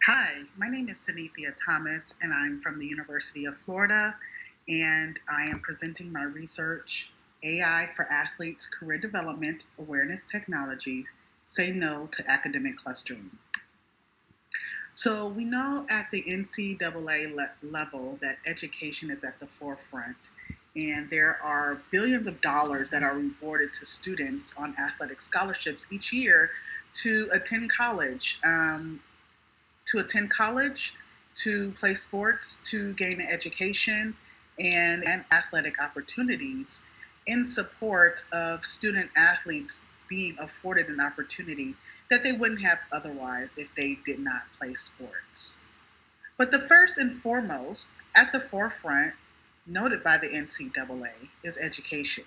Hi, my name is Sanithia Thomas, and I'm from the University of Florida, and I am presenting my research, AI for Athletes Career Development Awareness Technology, Say No to Academic Clustering. So we know at the NCAA level that education is at the forefront, and there are billions of dollars that are rewarded to students on athletic scholarships each year to attend college. To attend college, to play sports, to gain an education and athletic opportunities in support of student athletes being afforded an opportunity that they wouldn't have otherwise if they did not play sports. But the first and foremost, at the forefront, noted by the NCAA, is education.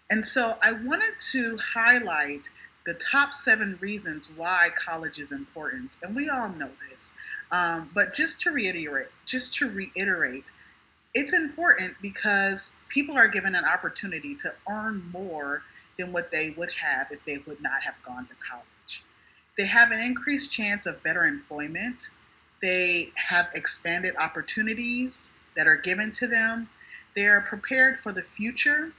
And so I wanted to highlight the top 7 reasons why college is important. And we all know this. But just to reiterate, it's important because people are given an opportunity to earn more than what they would have if they would not have gone to college. They have an increased chance of better employment. They have expanded opportunities that are given to them. They are prepared for the future.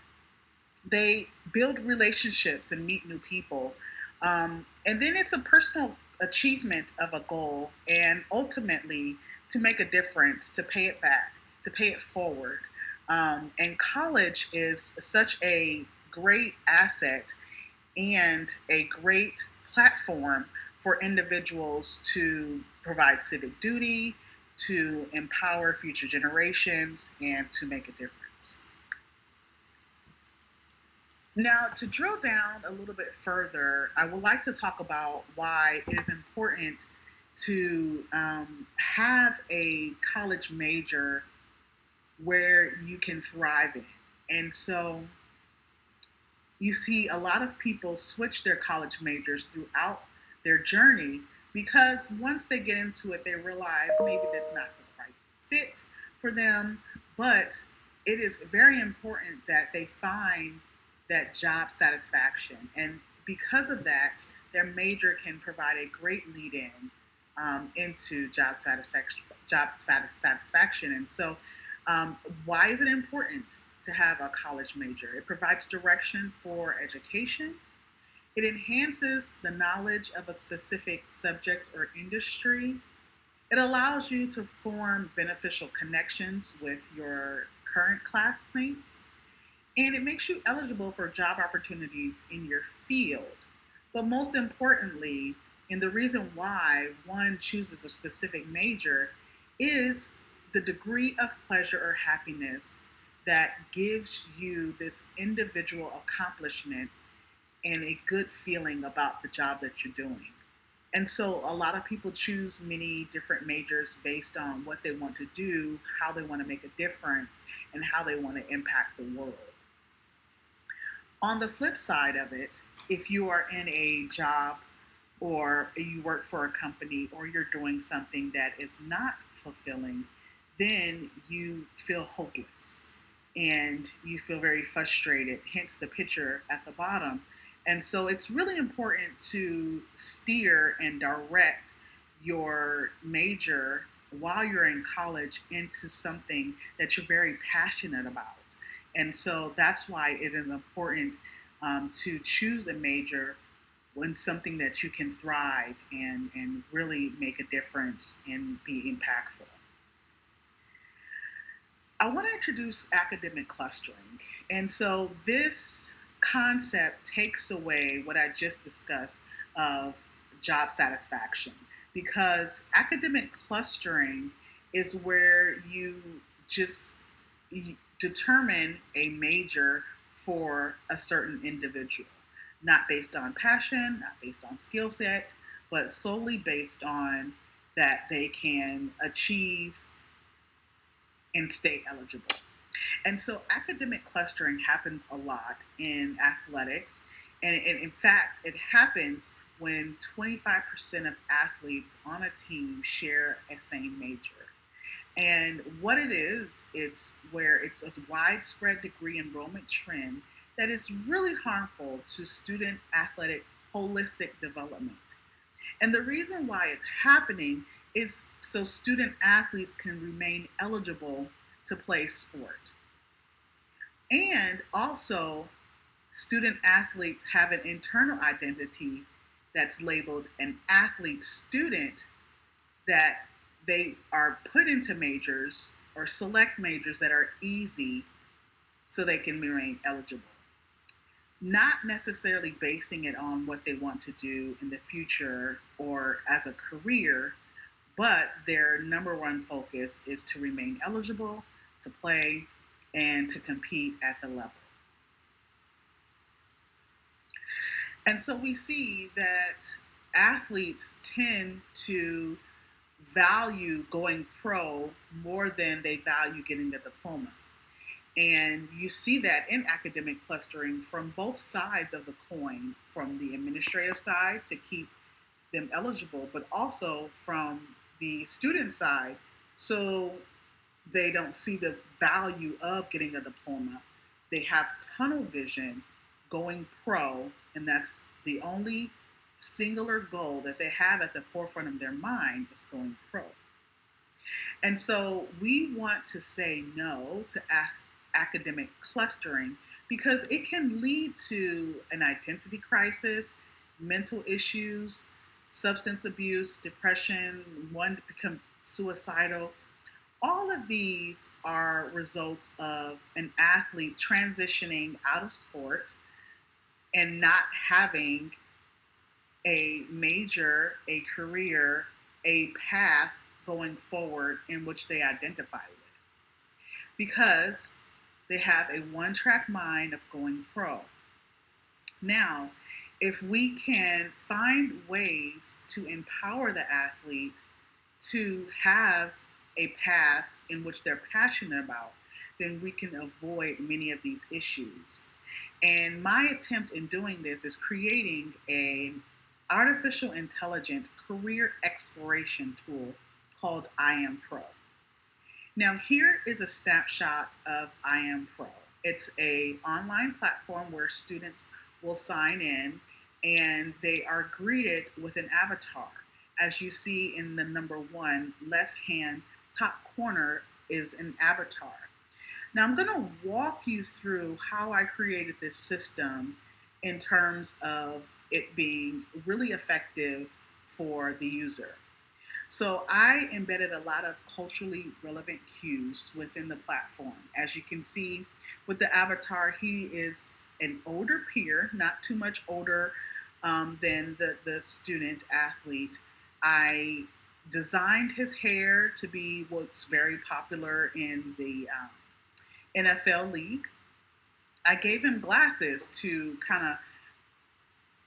They build relationships and meet new people. And then it's a personal achievement of a goal and ultimately to make a difference, to pay it back, to pay it forward. And college is such a great asset and a great platform for individuals to provide civic duty, to empower future generations, and to make a difference. Now, to drill down a little bit further, I would like to talk about why it is important to have a college major where you can thrive in. And so you see a lot of people switch their college majors throughout their journey because once they get into it, they realize maybe that's not the right fit for them. But it is very important that they find that job satisfaction. And because of that, their major can provide a great lead in into job satisfaction. And so, why is it important to have a college major? It provides direction for education. It enhances the knowledge of a specific subject or industry. It allows you to form beneficial connections with your current classmates. And it makes you eligible for job opportunities in your field. But most importantly, and the reason why one chooses a specific major is the degree of pleasure or happiness that gives you this individual accomplishment and a good feeling about the job that you're doing. And so a lot of people choose many different majors based on what they want to do, how they want to make a difference, and how they want to impact the world. On the flip side of it, if you are in a job or you work for a company or you're doing something that is not fulfilling, then you feel hopeless and you feel very frustrated, hence the picture at the bottom. And so it's really important to steer and direct your major while you're in college into something that you're very passionate about. And so that's why it is important to choose a major when something that you can thrive and really make a difference and be impactful. I want to introduce academic clustering. And so this concept takes away what I just discussed of job satisfaction because academic clustering is where you just determine a major for a certain individual, not based on passion, not based on skill set, but solely based on that they can achieve and stay eligible. And so academic clustering happens a lot in athletics. And in fact, it happens when 25% of athletes on a team share a same major. And what it is, it's where it's a widespread degree enrollment trend that is really harmful to student athletic holistic development. And the reason why it's happening is so student athletes can remain eligible to play sport. And also, student athletes have an internal identity that's labeled an athlete student, that they are put into majors or select majors that are easy so they can remain eligible. Not necessarily basing it on what they want to do in the future or as a career, but their number one focus is to remain eligible, to play, and to compete at the level. And so we see that athletes tend to value going pro more than they value getting the diploma. And you see that in academic clustering from both sides of the coin, from the administrative side to keep them eligible, but also from the student side, so they don't see the value of getting a diploma. They have tunnel vision going pro, and that's the only singular goal that they have at the forefront of their mind is going pro. And so we want to say no to academic clustering because it can lead to an identity crisis, mental issues, substance abuse, depression, one to become suicidal. All of these are results of an athlete transitioning out of sport and not having a major, a career, a path going forward in which they identify with. Because they have a one-track mind of going pro. Now, if we can find ways to empower the athlete to have a path in which they're passionate about, then we can avoid many of these issues. And my attempt in doing this is creating an artificial intelligence career exploration tool called I Am Pro. Now, here is a snapshot of I Am Pro. It's an online platform where students will sign in and they are greeted with an avatar. As you see in the number one left hand top corner is an avatar. Now, I'm going to walk you through how I created this system in terms of it being really effective for the user. So I embedded a lot of culturally relevant cues within the platform. As you can see with the avatar, he is an older peer, not too much older than the student athlete. I designed his hair to be what's very popular in the NFL league. I gave him glasses to kind of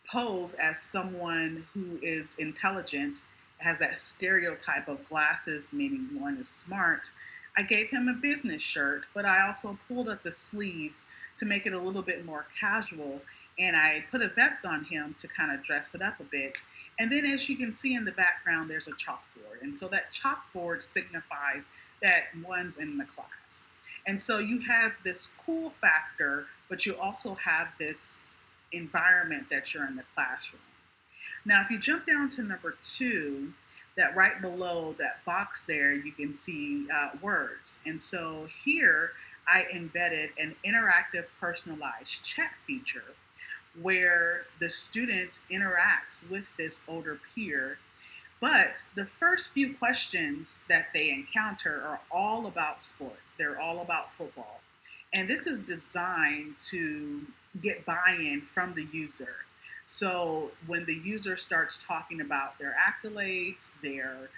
pose as someone who is intelligent, has that stereotype of glasses, meaning one is smart. I gave him a business shirt, but I also pulled up the sleeves to make it a little bit more casual. And I put a vest on him to kind of dress it up a bit. And then, as you can see in the background, there's a chalkboard. And so that chalkboard signifies that one's in the class. And so you have this cool factor, but you also have this environment that you're in the classroom. Now, if you jump down to number 2, that right below that box there, you can see words. And so here I embedded an interactive personalized chat feature where the student interacts with this older peer. But the first few questions that they encounter are all about sports. They're all about football. And this is designed to get buy-in from the user. So when the user starts talking about their accolades, their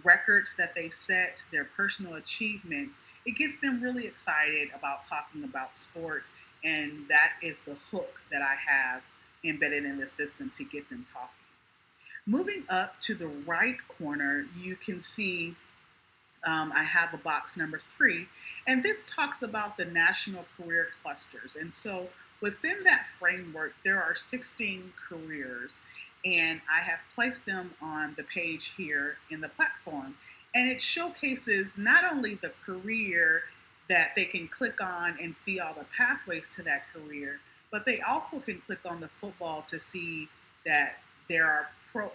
records that they've set, their personal achievements, it gets them really excited about talking about sport. And that is the hook that I have embedded in the system to get them talking. Moving up to the right corner, you can see I have a box number 3, and this talks about the national career clusters. And so within that framework, there are 16 careers, and I have placed them on the page here in the platform. And it showcases not only the career that they can click on and see all the pathways to that career, but they also can click on the football to see that there are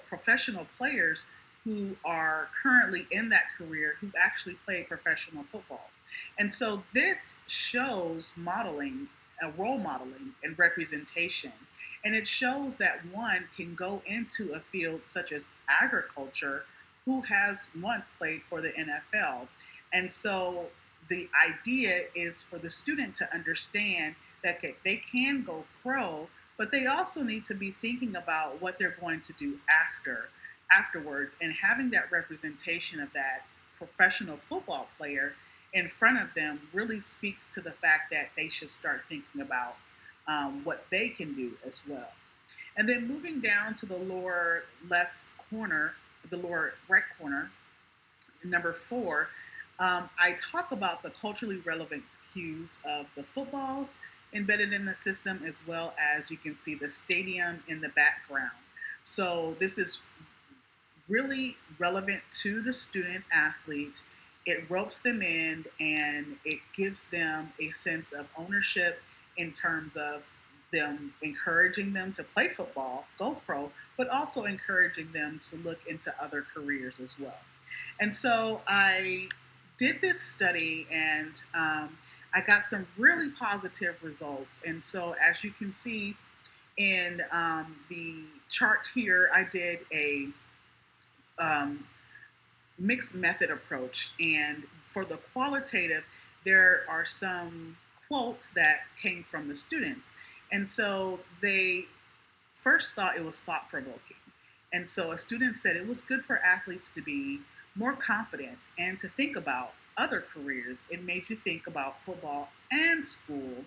professional players who are currently in that career who actually play professional football. And so this shows modeling, role modeling, and representation. And it shows that one can go into a field such as agriculture who has once played for the NFL. And so the idea is for the student to understand that they can go pro, but they also need to be thinking about what they're going to do afterwards, and having that representation of that professional football player in front of them really speaks to the fact that they should start thinking about what they can do as well. And then moving down to the lower left corner, the lower right corner, number 4, I talk about the culturally relevant cues of the footballs embedded in the system, as well as you can see the stadium in the background. So this is really relevant to the student athlete. It ropes them in and it gives them a sense of ownership in terms of them encouraging them to play football, go pro, but also encouraging them to look into other careers as well. And so I did this study, and I got some really positive results. And so, as you can see in the chart here, I did a um, mixed method approach. And for the qualitative, there are some quotes that came from the students. And so they first thought it was thought provoking. And so a student said it was good for athletes to be more confident and to think about other careers. It made you think about football and school.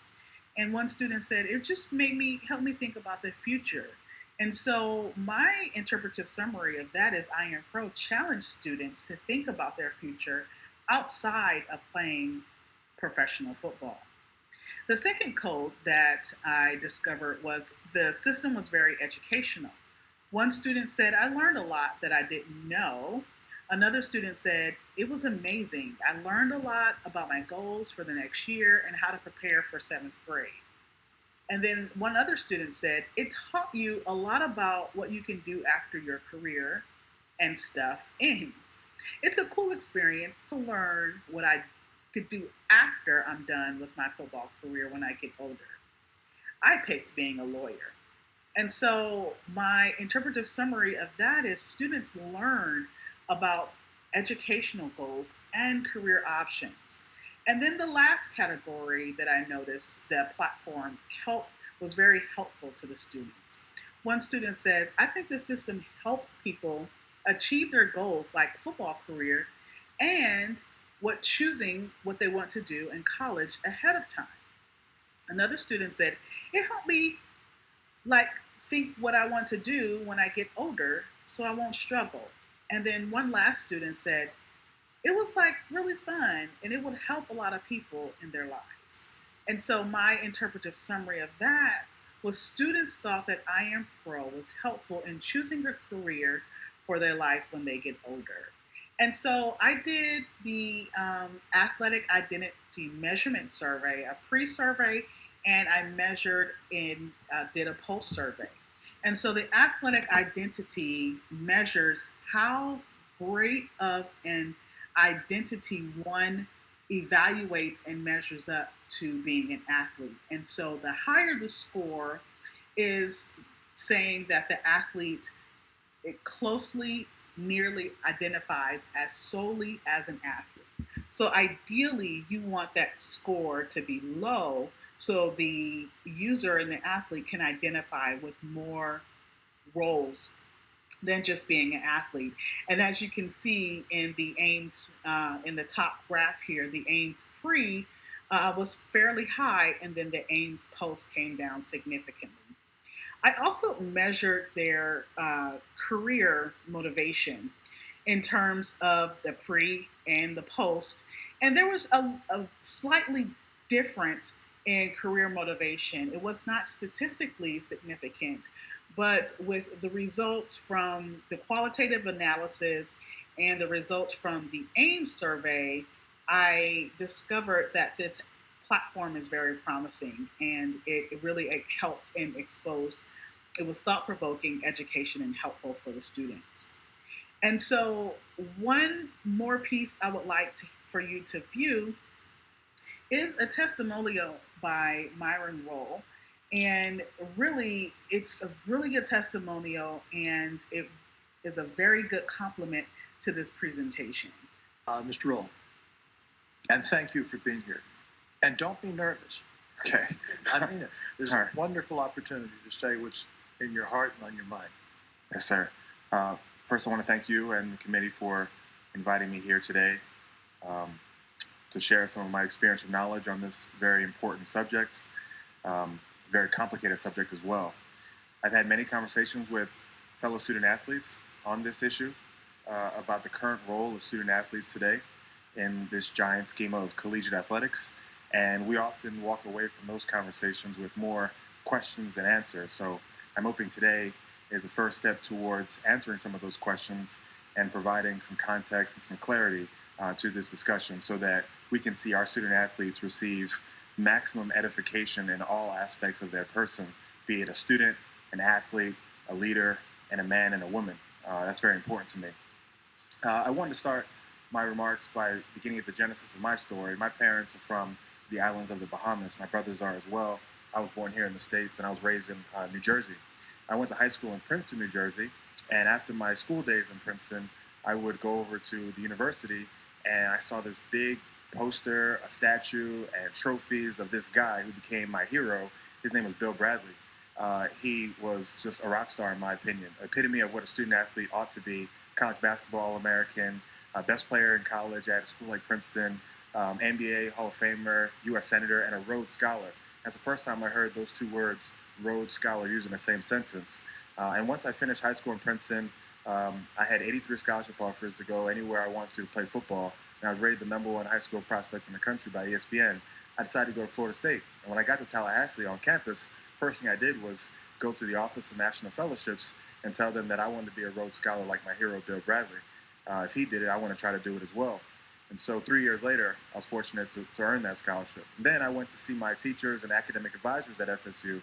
And one student said it just made me help me think about the future. And so my interpretive summary of that is Iron Pro challenged students to think about their future outside of playing professional football. The second code that I discovered was the system was very educational. One student said, I learned a lot that I didn't know. Another student said, it was amazing. I learned a lot about my goals for the next year and how to prepare for 7th grade. And then one other student said, it taught you a lot about what you can do after your career and stuff ends. It's a cool experience to learn what I could do after I'm done with my football career when I get older. I picked being a lawyer. And so my interpretive summary of that is students learn about educational goals and career options. And then the last category that I noticed that platform was very helpful to the students. One student said, I think the system helps people achieve their goals like football career and choosing what they want to do in college ahead of time. Another student said, it helped me like think what I want to do when I get older so I won't struggle. And then one last student said, it was like really fun and it would help a lot of people in their lives. And so my interpretive summary of that was students thought that Iron Pro was helpful in choosing a career for their life when they get older. And so I did the athletic identity measurement survey, a pre-survey, and I did a post-survey. And so the athletic identity measures how great of an identity one evaluates and measures up to being an athlete. And so the higher the score is saying that the athlete, it closely, nearly identifies as solely as an athlete. So ideally, you want that score to be low so the user and the athlete can identify with more roles than just being an athlete. And as you can see in the Ames, in the top graph here, the Ames pre was fairly high, and then the Ames post came down significantly. I also measured their career motivation in terms of the pre and the post, and there was a slightly different in career motivation. It was not statistically significant, but with the results from the qualitative analysis and the results from the Ames survey, I discovered that this platform is very promising, and it really helped and exposed It was thought provoking, education, and helpful for the students. And so, one more piece I would like for you to view is a testimonial by Myron Rolle. And really, it's a really good testimonial, and it is a very good complement to this presentation. Mr. Rolle, and thank you for being here. And don't be nervous. Okay. I mean it. There's a wonderful opportunity to say what's in your heart and on your mind. Yes, sir. First, I want to thank you and the committee for inviting me here today to share some of my experience and knowledge on this very important subject, very complicated subject as well. I've had many conversations with fellow student athletes on this issue about the current role of student athletes today in this giant scheme of collegiate athletics. And we often walk away from those conversations with more questions than answers. So I'm hoping today is a first step towards answering some of those questions and providing some context and some clarity to this discussion so that we can see our student athletes receive maximum edification in all aspects of their person, be it a student, an athlete, a leader, and a man and a woman. That's very important to me. I wanted to start my remarks by beginning at the genesis of my story. My parents are from the islands of the Bahamas. My brothers are as well. I was born here in the States, and I was raised in New Jersey. I went to high school in Princeton, New Jersey, and after my school days in Princeton, I would go over to the university, and I saw this big poster, a statue, and trophies of this guy who became my hero. His name was Bill Bradley. He was just a rock star, in my opinion, epitome of what a student athlete ought to be. College basketball All-American, best player in college at a school like Princeton, NBA Hall of Famer, U.S. Senator, and a Rhodes Scholar. That's the first time I heard those two words, Rhodes Scholar, used in the same sentence. And once I finished high school in Princeton, I had 83 scholarship offers to go anywhere I wanted to play football. And I was rated the #1 high school prospect in the country by ESPN. I decided to go to Florida State. And when I got to Tallahassee on campus, first thing I did was go to the Office of National Fellowships and tell them that I wanted to be a Rhodes Scholar like my hero, Bill Bradley. If he did it, I want to try to do it as well. And so 3 years later, I was fortunate to earn that scholarship. And then I went to see my teachers and academic advisors at FSU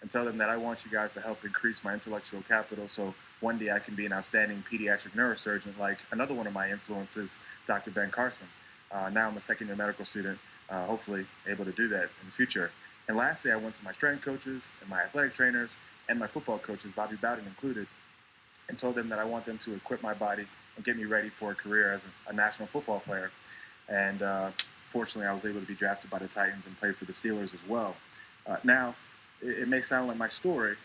and tell them that I want you guys to help increase my intellectual capital so one day I can be an outstanding pediatric neurosurgeon like another one of my influences, Dr. Ben Carson. Now I'm a second-year medical student, hopefully able to do that in the future. And lastly, I went to my strength coaches and my athletic trainers and my football coaches, Bobby Bowden included, and told them that I want them to equip my body and get me ready for a career as a national football player. And fortunately, I was able to be drafted by the Titans and play for the Steelers as well. Now, it may sound like my story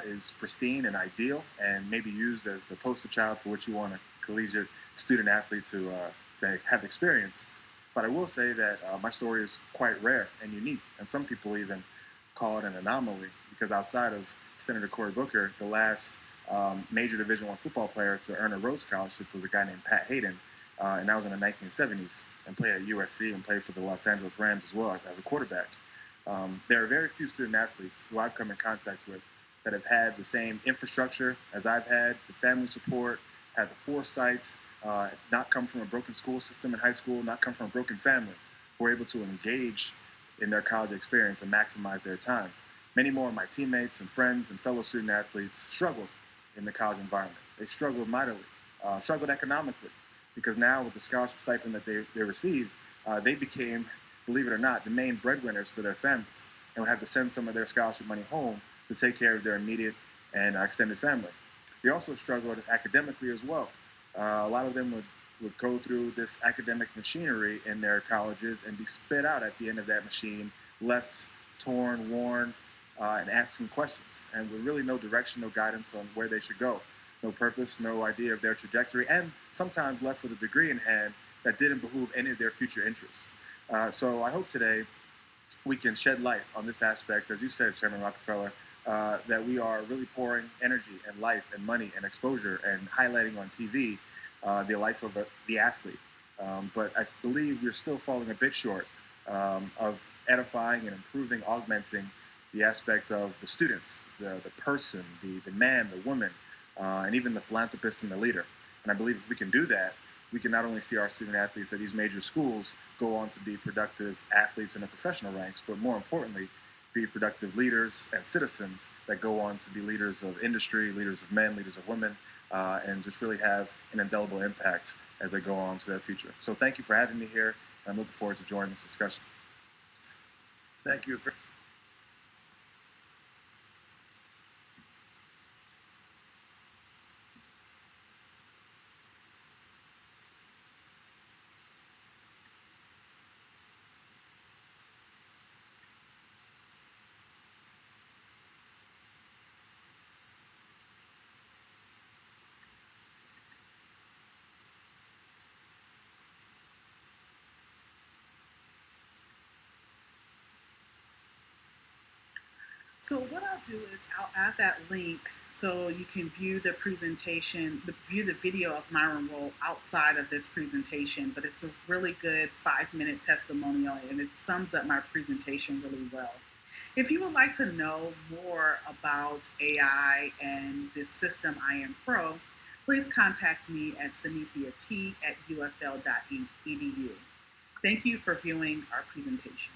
is pristine and ideal and maybe used as the poster child for what you want a collegiate student athlete to have experience. But I will say that my story is quite rare and unique, and some people even call it an anomaly because outside of Senator Cory Booker, the last major Division I football player to earn a Rhodes Scholarship was a guy named Pat Hayden, and that was in the 1970s, and played at USC and played for the Los Angeles Rams as well as a quarterback. There are very few student athletes who I've come in contact with that have had the same infrastructure as I've had, the family support, had the foresight, not come from a broken school system in high school, not come from a broken family, who are able to engage in their college experience and maximize their time. Many more of my teammates and friends and fellow student athletes struggled in the college environment. They struggled mightily, struggled economically, because now with the scholarship stipend that they received, they became, believe it or not, the main breadwinners for their families and would have to send some of their scholarship money home to take care of their immediate and extended family. They also struggled academically as well. A lot of them would go through this academic machinery in their colleges and be spit out at the end of that machine, left torn, worn, and asking questions, and with really no direction, no guidance on where they should go, no purpose, no idea of their trajectory, and sometimes left with a degree in hand that didn't behoove any of their future interests. So I hope today we can shed light on this aspect, as you said, Chairman Rockefeller, that we are really pouring energy and life and money and exposure and highlighting on TV the life of the athlete. But I believe we're still falling a bit short of edifying and improving, augmenting the aspect of the students, the person, the man, the woman, and even the philanthropist and the leader. And I believe if we can do that, we can not only see our student athletes at these major schools go on to be productive athletes in the professional ranks, but more importantly, be productive leaders and citizens that go on to be leaders of industry, leaders of men, leaders of women, and just really have an indelible impact as they go on to their future. So thank you for having me here, and I'm looking forward to joining this discussion. Thank you. So what I'll do is I'll add that link so you can view the presentation, view the video of Myron Rolle outside of this presentation, but it's a really good 5-minute testimonial and it sums up my presentation really well. If you would like to know more about AI and this system IM Pro, please contact me at sanithiat@ufl.edu. Thank you for viewing our presentation.